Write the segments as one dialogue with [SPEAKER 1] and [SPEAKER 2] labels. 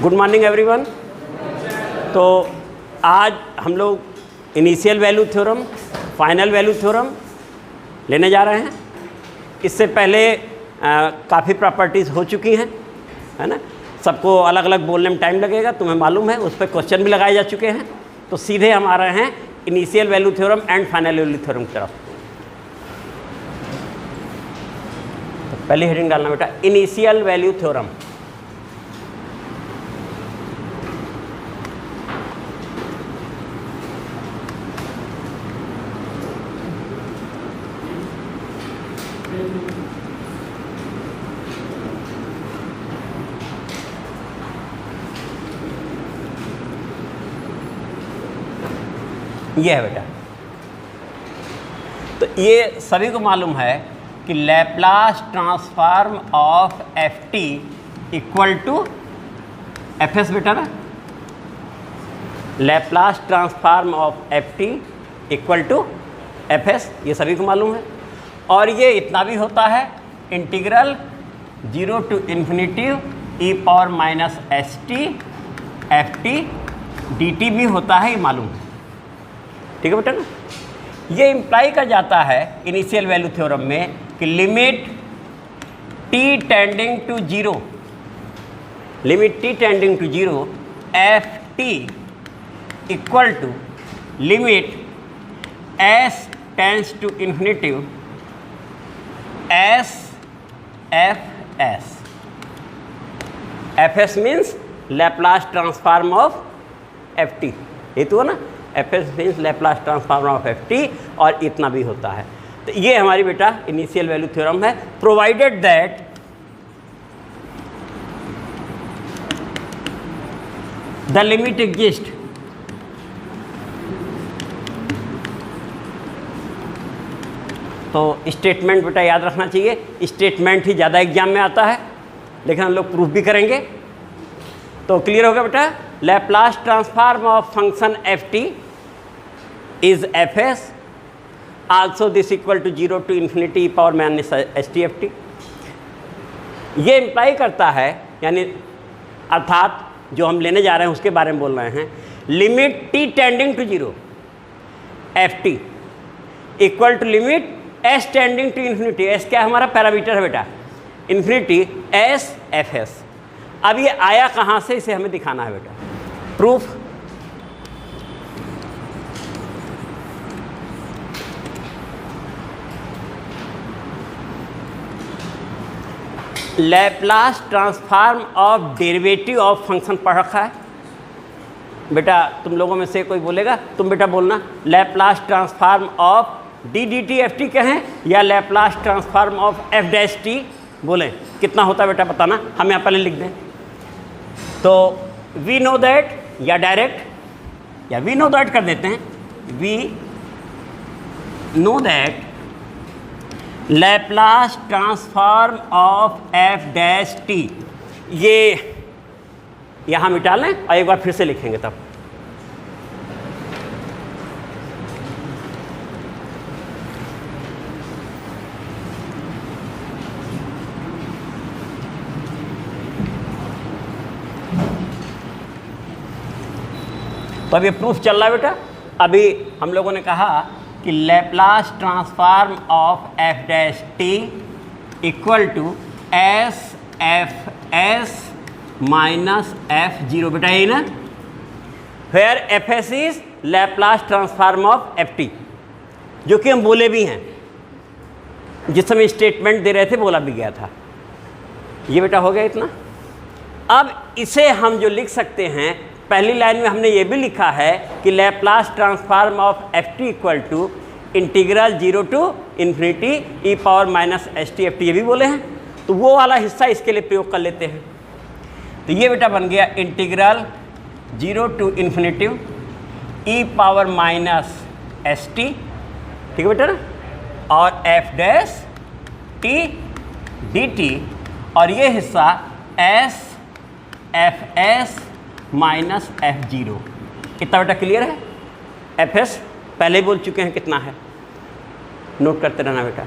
[SPEAKER 1] Good morning everyone. तो आज हम लोग initial value theorem, final value theorem लेने जा रहे हैं। इससे पहले काफ़ी प्रॉपर्टीज़ हो चुकी हैं, है ना। सबको अलग अलग बोलने में टाइम लगेगा, तुम्हें मालूम है। उस पर क्वेश्चन भी लगाए जा चुके हैं। तो सीधे हम आ रहे हैं initial value theorem and final value theorem की तरफ। तो पहले हेडिंग डालना बेटा, इनिशियल वैल्यू थ्योरम। ये है बेटा। तो ये सभी को मालूम है कि Laplace transform of F T equal to F S बेटा ना। Laplace transform of F T equal to F S, ये सभी को मालूम है। और ये इतना भी होता है, integral 0 to infinity E power minus S T F T D T भी होता है, ये मालूम है। ठीक है बेटा ना। ये इम्प्लाई कर जाता है इनिशियल वैल्यू थ्योरम में कि limit T tending to zero, limit T tending to zero F T equal to limit S tends to infinity S F S. F S means Laplace transform of F T, ये तो है ना। F S means Laplace transform of F T, और इतना भी होता है। तो ये हमारी बेटा इनिशियल वैल्यू थ्योरम है, provided that the limit exist तो स्टेटमेंट बेटा याद रखना चाहिए। स्टेटमेंट ही ज़्यादा एग्जाम में आता है, लेकिन हम लोग प्रूफ भी करेंगे। तो क्लियर होगा बेटा। Laplace transform of function F T is F S, also this equal to 0 to infinity power minus S T F T. ये इम्प्लाई करता है, यानी अर्थात जो हम लेने जा रहे हैं उसके बारे में बोल रहे हैं। Limit T tending to zero F T equal to limit S tending to infinity. S क्या हमारा पैरामीटर है बेटा, इन्फिनिटी एस एफ एस। अब ये आया कहाँ से, इसे हमें दिखाना है बेटा। Proof, Laplace transform of derivative of function पढ़ रखा है बेटा। तुम लोगों में से कोई बोलेगा, तुम बेटा बोलना Laplace transform of D D T F T कहें या Laplace transform of F dash T बोलें, कितना होता है बेटा बताना। हम यहाँ पहले लिख दें। तो वी नो दैट, या डायरेक्ट या वी नो दैट कर देते हैं। We know that Laplace transform of F dash T, ये यहाँ मिटा लें और एक बार फिर से लिखेंगे तब। तो अभी प्रूफ चल रहा है बेटा। अभी हम लोगों ने कहा कि Laplace transform of F dash T equal to S F S minus F zero बेटा, यही ना। Where F S is Laplace transform of F T, जो कि हम बोले भी हैं, जिस समय स्टेटमेंट दे रहे थे बोला भी गया था। ये बेटा हो गया इतना। अब इसे हम जो लिख सकते हैं, पहली लाइन में हमने ये भी लिखा है कि Laplace transform of F T equal to integral 0 to infinity E power minus S T F T, ये भी बोले हैं। तो वो वाला हिस्सा इसके लिए प्रयोग कर लेते हैं। तो ये बेटा बन गया integral 0 to infinity E power minus S T, ठीक है बेटा ना, और F dash T D T, और ये हिस्सा S F S minus F zero. इतना बेटा क्लियर है। एफ एस पहले ही बोल चुके हैं कितना है, नोट करते रहना बेटा।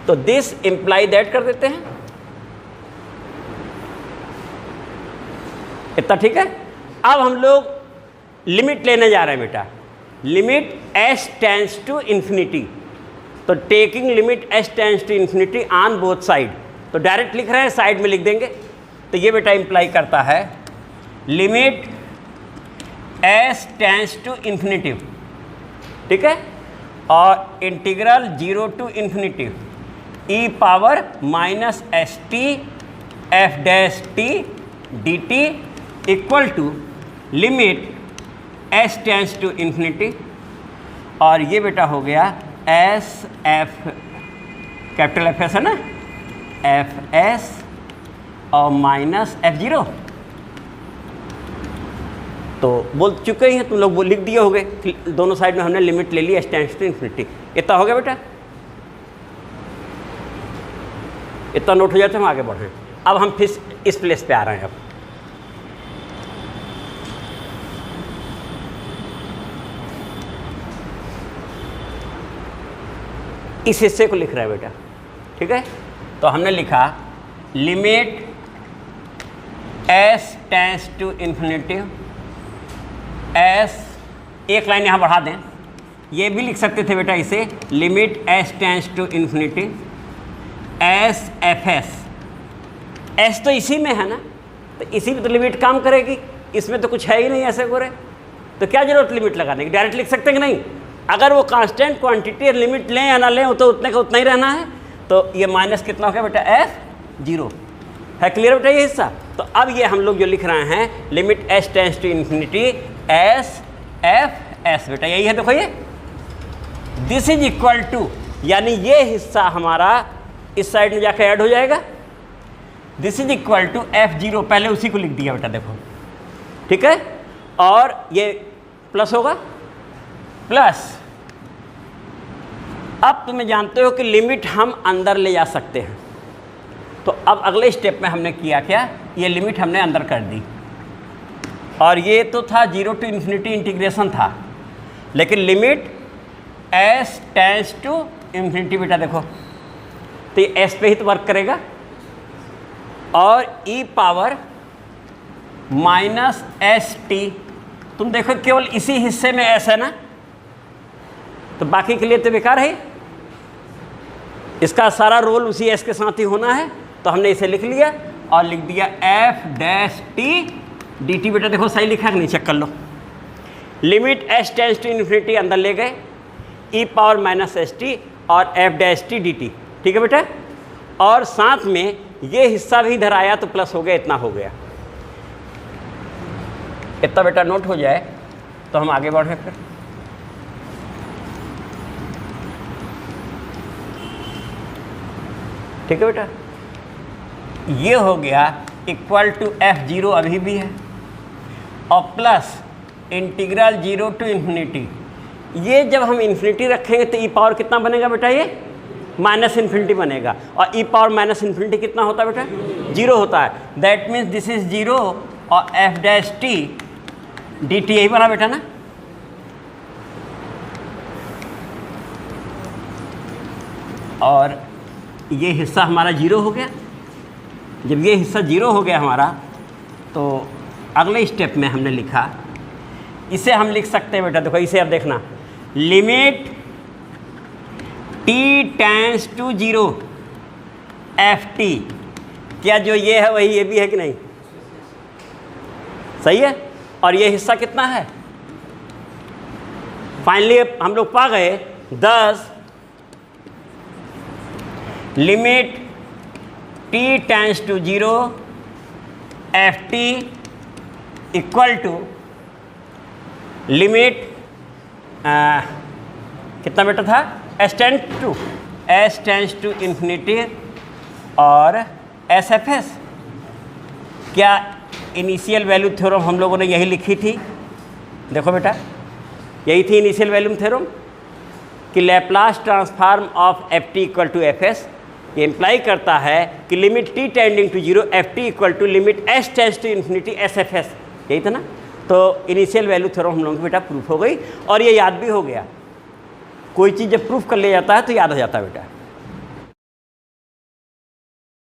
[SPEAKER 1] तो दिस इम्प्लाई दैट कर देते हैं। इतना इतना ठीक है। अब हम लोग लिमिट लेने जा रहे हैं बेटा, limit s tends to infinity. तो taking limit s tends to infinity on both side, तो डायरेक्ट लिख रहे हैं, साइड में लिख देंगे। तो ये बेटा इंप्लाई करता है limit s tends to infinity, ठीक है, और integral 0 to infinity e power minus S T F dash T D T equal to limit s tends to infinity, और ये बेटा हो गया S F, capital F S है ना, एफ एस और माइनस एफ जीरो। तो बोल चुके ही हैं तुम लोग, वो लिख दिए होगे, दोनों साइड में हमने लिमिट ले ली s टेंड्स टू इन्फिनिटी। इतना हो गया बेटा, इतना नोट हो जाता है, हम आगे बढ़ रहे हैं। अब हम फिर इस प्लेस पे आ रहे हैं। अब इस हिस्से को लिख रहा है बेटा, ठीक है। तो हमने लिखा limit s tends to infinity s, एक लाइन यहाँ बढ़ा दें, ये भी लिख सकते थे बेटा इसे, limit s tends to infinity s F S तो इसी में है ना, तो इसी में तो लिमिट काम करेगी, इसमें तो कुछ है ही नहीं ऐसे गोरे, तो क्या जरूरत लिमिट लगाने की, डायरेक्ट लिख सकते हैं कि नहीं। अगर वो कांस्टेंट क्वांटिटी लिमिट लें या ना लें, वो तो उतने का उतना ही रहना है। तो ये माइनस कितना हो गया बेटा, एफ जीरो है। क्लियर बेटा ये हिस्सा। तो अब ये हम लोग जो लिख रहे हैं limit s tends to infinity S F S, बेटा यही है। देखो ये दिस इज इक्वल टू, यानी ये हिस्सा हमारा इस साइड में जाकर ऐड हो जाएगा, this is equal to F zero, पहले उसी को लिख दिया बेटा, देखो ठीक है, और ये प्लस होगा प्लस। अब तुम्हें जानते हो कि लिमिट हम अंदर ले जा सकते हैं, तो अब अगले स्टेप में हमने किया क्या, ये लिमिट हमने अंदर कर दी, और ये तो था 0 टू इन्फिनिटी इंटीग्रेशन था, लेकिन limit s tends to infinity बेटा देखो, तो ये s पे ही तो वर्क करेगा, और e power minus S T, तुम देखो केवल इसी हिस्से में s है ना, तो बाकी के लिए तो बेकार है, इसका सारा रोल उसी s के साथ ही होना है। तो हमने इसे लिख लिया और लिख दिया F dash T D T, बेटा देखो सही लिखा कि नहीं, चेक कर लो। Limit s tends to infinity अंदर ले गए, e power minus S T और F dash T D T, ठीक है बेटा, और साथ में ये हिस्सा भी इधर आया तो प्लस हो गया, इतना हो गया। इतना बेटा नोट हो जाए तो हम आगे बढ़े फिर। ठीक है बेटा, ये हो गया इक्वल टू एफ जीरो अभी भी है, और प्लस इंटीग्रल 0 टू इन्फिनिटी। ये जब हम इन्फिनिटी रखेंगे तो ई पावर कितना बनेगा बेटा, ये माइनस इन्फिनिटी बनेगा, और ई पावर माइनस इन्फिनिटी कितना होता है बेटा, 0 होता है। दैट मीन्स दिस इज 0 और F dash T D T, यही बना बेटा ना। और ये हिस्सा हमारा 0 हो गया। जब ये हिस्सा 0 हो गया हमारा, तो अगले स्टेप में हमने लिखा, इसे हम लिख सकते हैं बेटा, देखो इसे अब देखना, limit t tends to 0 F T, क्या जो ये है वही ये भी है कि नहीं, सही है। और ये हिस्सा कितना है, फाइनली हम लोग पा गए 10 limit t tends to 0 F T equal to limit कितना बेटा था, s टेंड्स टू इन्फिनिटी और एस एफ एस। क्या इनिशियल वैल्यू थ्योरम हम लोगों ने यही लिखी थी, देखो बेटा यही थी इनिशियल वैल्यू थ्योरम, कि Laplace transform of F T equal to F S. ये इम्प्लाई करता है कि limit t tending to 0 F T equal to limit s tends to infinity S F S, यही था ना। तो इनिशियल वैल्यू थ्योरम हम लोगों की बेटा प्रूफ हो गई, और ये याद भी हो गया। कोई चीज़ जब प्रूफ कर लिया जाता है तो याद हो जाता है बेटा।